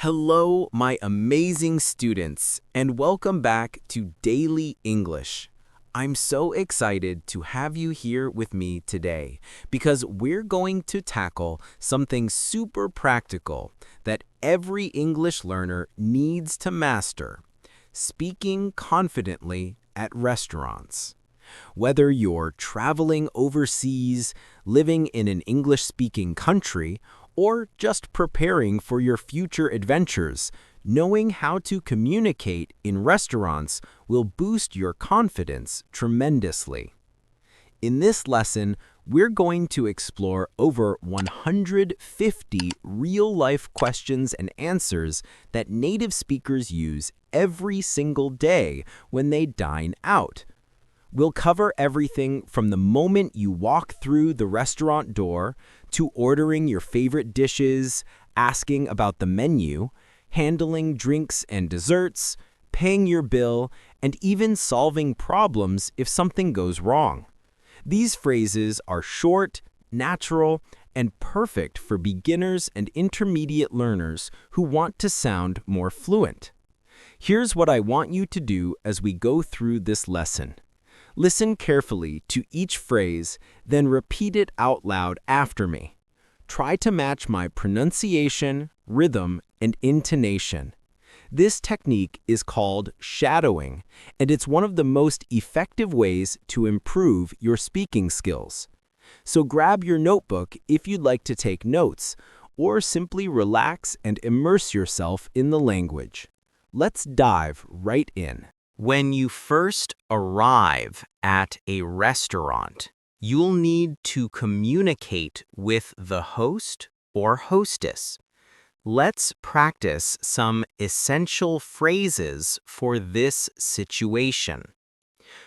Hello, my amazing students, and welcome back to Daily English. I'm so excited to have you here with me today because we're going to tackle something super practical that every English learner needs to master: speaking confidently at restaurants. Whether you're traveling overseas, living in an English-speaking country, or just preparing for your future adventures, knowing how to communicate in restaurants will boost your confidence tremendously. In this lesson, we're going to explore over 150 real-life questions and answers that native speakers use every single day when they dine out. We'll cover everything from the moment you walk through the restaurant door to ordering your favorite dishes, asking about the menu, handling drinks and desserts, paying your bill, and even solving problems if something goes wrong. These phrases are short, natural, and perfect for beginners and intermediate learners who want to sound more fluent. Here's what I want you to do as we go through this lesson. Listen carefully to each phrase, then repeat it out loud after me. Try to match my pronunciation, rhythm, and intonation. This technique is called shadowing, and it's one of the most effective ways to improve your speaking skills. So grab your notebook if you'd like to take notes, or simply relax and immerse yourself in the language. Let's dive right in. When you first arrive at a restaurant, you'll need to communicate with the host or hostess. Let's practice some essential phrases for this situation.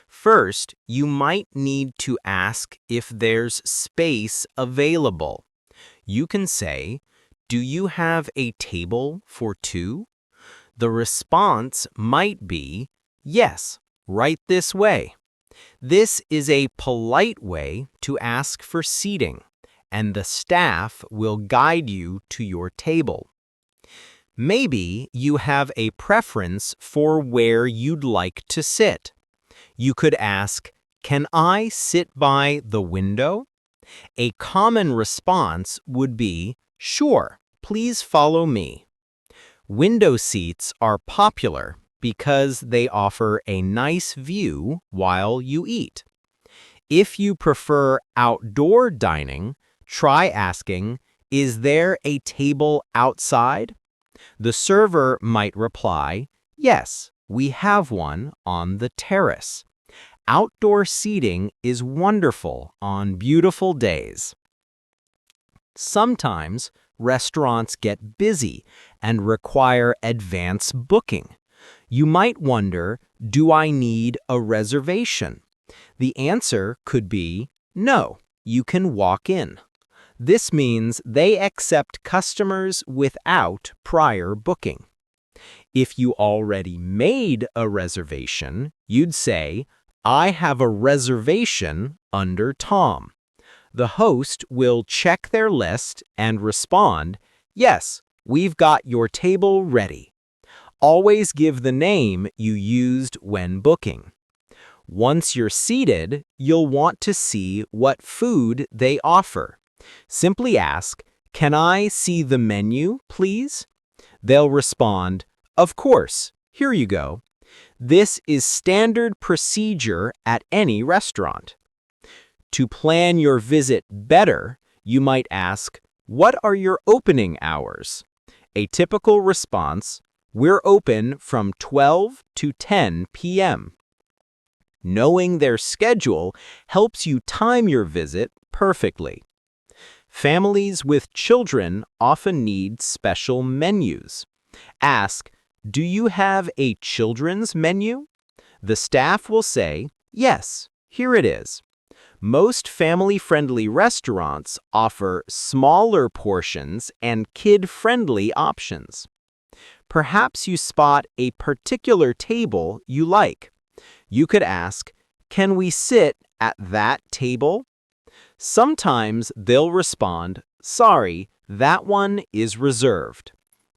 First, you might need to ask if there's space available. You can say, "Do you have a table for two?" The response might be, "Yes, right this way." This is a polite way to ask for seating, and the staff will guide you to your table. Maybe you have a preference for where you'd like to sit. You could ask, "Can I sit by the window?" A common response would be, "Sure, please follow me." Window seats are popular because they offer a nice view while you eat. If you prefer outdoor dining, try asking, "Is there a table outside?" The server might reply, "Yes, we have one on the terrace." Outdoor seating is wonderful on beautiful days. Sometimes restaurants get busy and require advance booking. You might wonder, do I need a reservation? The answer could be, no, you can walk in. This means they accept customers without prior booking. If you already made a reservation, you'd say, "I have a reservation under Tom." The host will check their list and respond, "Yes, we've got your table ready." Always give the name you used when booking. Once you're seated, you'll want to see what food they offer. Simply ask, "Can I see the menu, please?" They'll respond, "Of course, here you go." This is standard procedure at any restaurant. To plan your visit better, you might ask, "What are your opening hours?" A typical response, "We're open from 12 to 10 p.m. Knowing their schedule helps you time your visit perfectly. Families with children often need special menus. Ask, "Do you have a children's menu?" The staff will say, "Yes, here it is." Most family-friendly restaurants offer smaller portions and kid-friendly options. Perhaps you spot a particular table you like. You could ask, "Can we sit at that table?" Sometimes they'll respond, "Sorry, that one is reserved."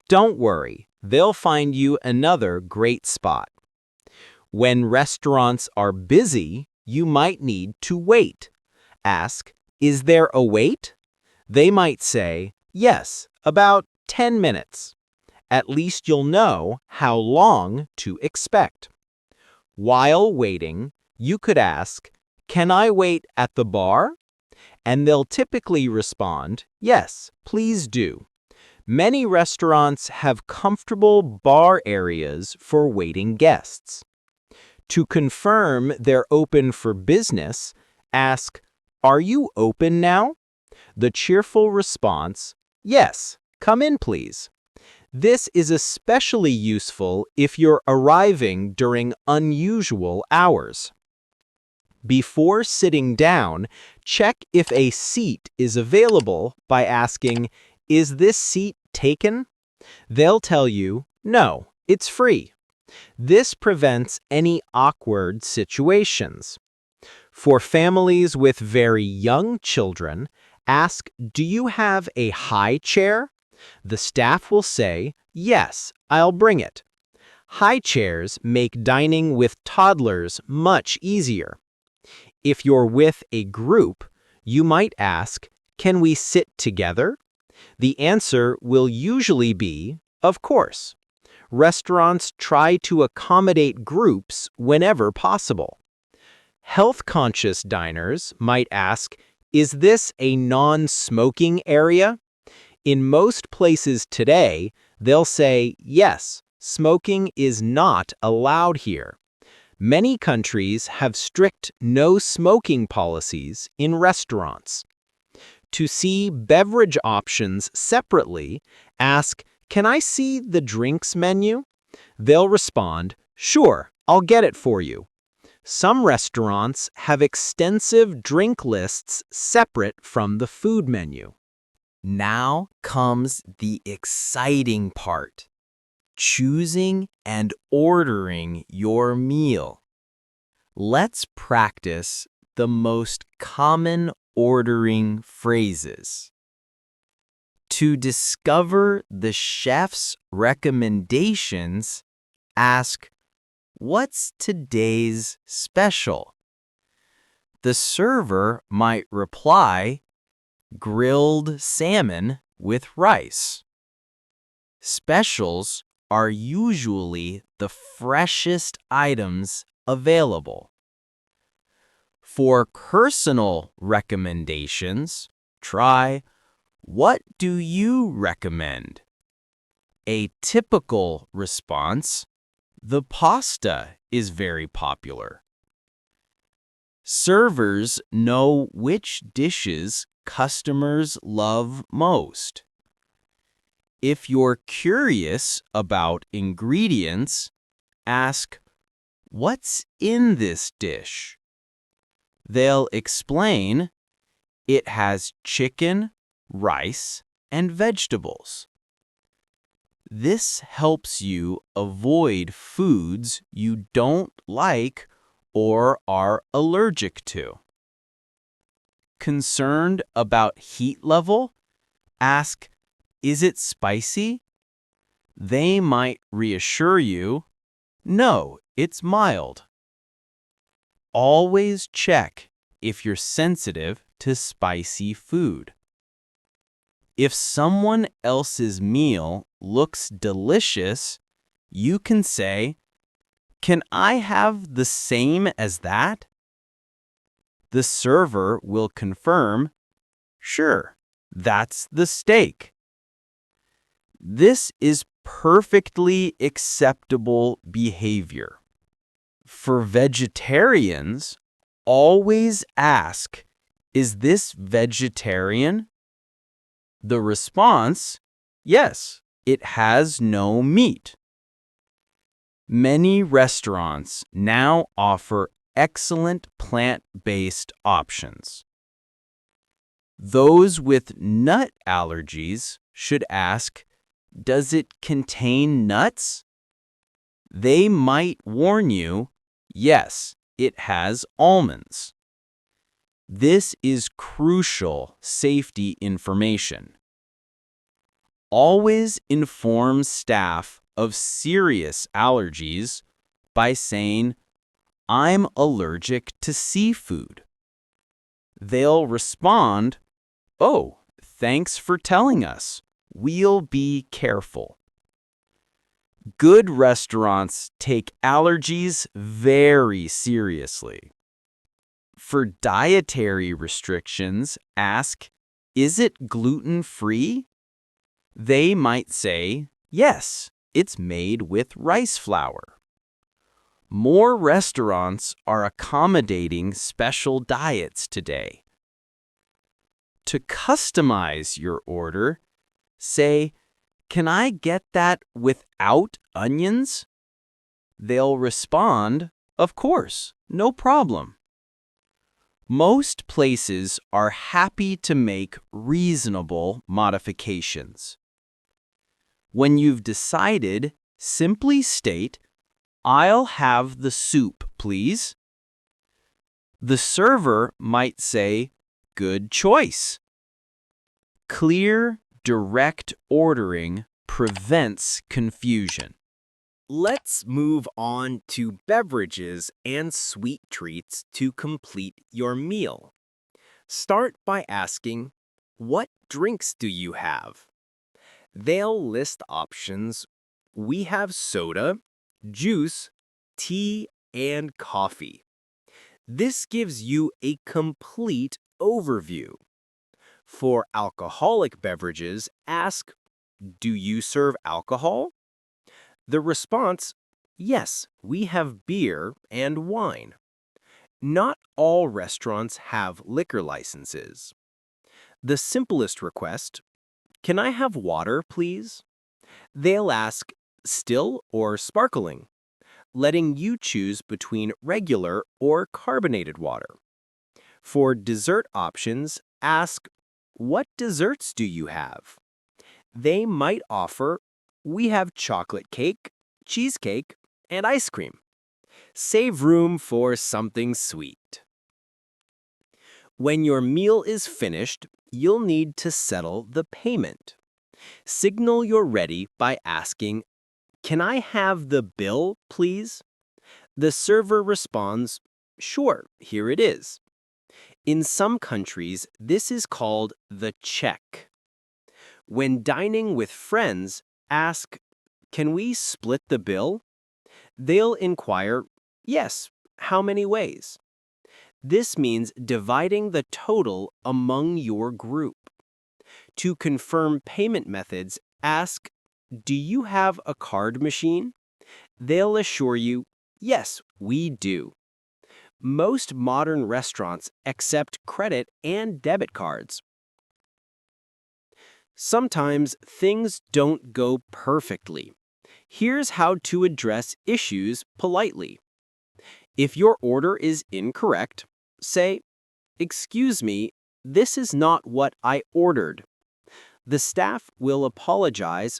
Don't worry, they'll find you another great spot. When restaurants are busy, you might need to wait. Ask, is there a wait? They might say, yes, about 10 minutes. At least you'll know how long to expect. While waiting, you could ask, can I wait at the bar? And they'll typically respond, yes, please do. Many restaurants have comfortable bar areas for waiting guests. To confirm they're open for business, ask, are you open now? The cheerful response, yes, come in please. This is especially useful if you're arriving during unusual hours. Before sitting down, check if a seat is available by asking, is this seat taken? They'll tell you, no, it's free. This prevents any awkward situations. For families with very young children, ask, do you have a high chair? The staff will say, yes, I'll bring it. High chairs make dining with toddlers much easier. If you're with a group, you might ask, can we sit together? The answer will usually be, of course. Restaurants try to accommodate groups whenever possible. Health-conscious diners might ask, is this a non-smoking area? In most places today, they'll say, yes, smoking is not allowed here. Many countries have strict no-smoking policies in restaurants. To see beverage options separately, ask, can I see the drinks menu? They'll respond, sure, I'll get it for you. Some restaurants have extensive drink lists separate from the food menu. Now comes the exciting part, choosing and ordering your meal. Let's practice the most common ordering phrases. To discover the chef's recommendations, ask, what's today's special? The server might reply, grilled salmon with rice. Specials are usually the freshest items available. For personal recommendations, try, what do you recommend? A typical response, the pasta is very popular. Servers know which dishes customers love most. If you're curious about ingredients, ask, what's in this dish? They'll explain, it has chicken, rice, and vegetables. This helps you avoid foods you don't like or are allergic to. Concerned about heat level? Ask, is it spicy? They might reassure you, no, it's mild. Always check if you're sensitive to spicy food. If someone else's meal looks delicious, you can say, can I have the same as that? The server will confirm, sure, that's the steak. This is perfectly acceptable behavior. For vegetarians, always ask, is this vegetarian? The response, yes, it has no meat. Many restaurants now offer excellent plant-based options. Those with nut allergies should ask, does it contain nuts? They might warn you, yes, it has almonds. This is crucial safety information. Always inform staff of serious allergies by saying, "I'm allergic to seafood." They'll respond, "Oh, thanks for telling us. We'll be careful." Good restaurants take allergies very seriously. For dietary restrictions, ask, "Is it gluten-free?" They might say, "Yes, it's made with rice flour." More restaurants are accommodating special diets today. To customize your order, say, "Can I get that without onions?" They'll respond, "Of course, no problem." Most places are happy to make reasonable modifications. When you've decided, simply state, "I'll have the soup, please." The server might say, "Good choice." Clear, direct ordering prevents confusion. Let's move on to beverages and sweet treats to complete your meal. Start by asking, "What drinks do you have?" They'll list options. We have soda, juice, tea, and coffee. This gives you a complete overview. For alcoholic beverages, ask, "Do you serve alcohol?" The response, "Yes, we have beer and wine." Not all restaurants have liquor licenses. The simplest request, "Can I have water, please?" They'll ask, "Still or sparkling?" letting you choose between regular or carbonated water. For dessert options, ask, "What desserts do you have?" They might offer, "We have chocolate cake, cheesecake, and ice cream." Save room for something sweet. When your meal is finished, you'll need to settle the payment. Signal you're ready by asking, "Can I have the bill, please?" The server responds, "Sure, here it is." In some countries, this is called the check. When dining with friends, ask, "Can we split the bill?" They'll inquire, "Yes, how many ways?" This means dividing the total among your group. To confirm payment methods, ask, "Do you have a card machine?" They'll assure you, "Yes, we do." Most modern restaurants accept credit and debit cards. Sometimes things don't go perfectly. Here's how to address issues politely. If your order is incorrect, say, "Excuse me, this is not what I ordered." The staff will apologize.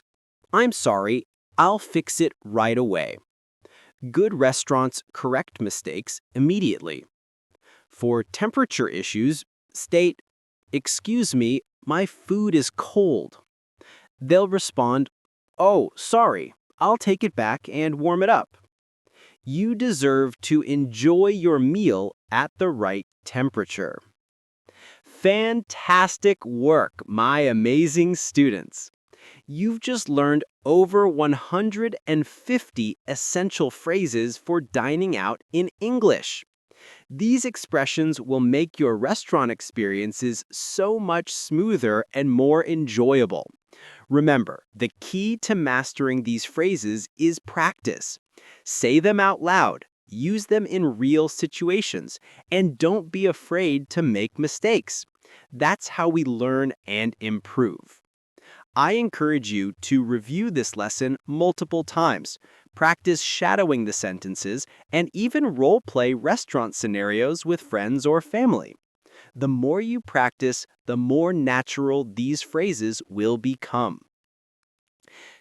"I'm sorry, I'll fix it right away." Good restaurants correct mistakes immediately. For temperature issues, state, "Excuse me, my food is cold." They'll respond, "Oh, sorry, I'll take it back and warm it up." You deserve to enjoy your meal at the right temperature. Fantastic work, my amazing students! You've just learned over 150 essential phrases for dining out in English. These expressions will make your restaurant experiences so much smoother and more enjoyable. Remember, the key to mastering these phrases is practice. Say them out loud, use them in real situations, and don't be afraid to make mistakes. That's how we learn and improve. I encourage you to review this lesson multiple times, practice shadowing the sentences, and even role-play restaurant scenarios with friends or family. The more you practice, the more natural these phrases will become.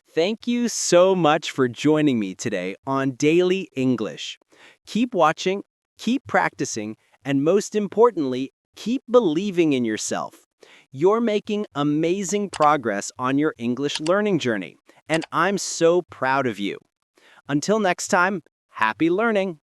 Thank you so much for joining me today on Daily English. Keep watching, keep practicing, and most importantly, keep believing in yourself. You're making amazing progress on your English learning journey, and I'm so proud of you. Until next time, happy learning!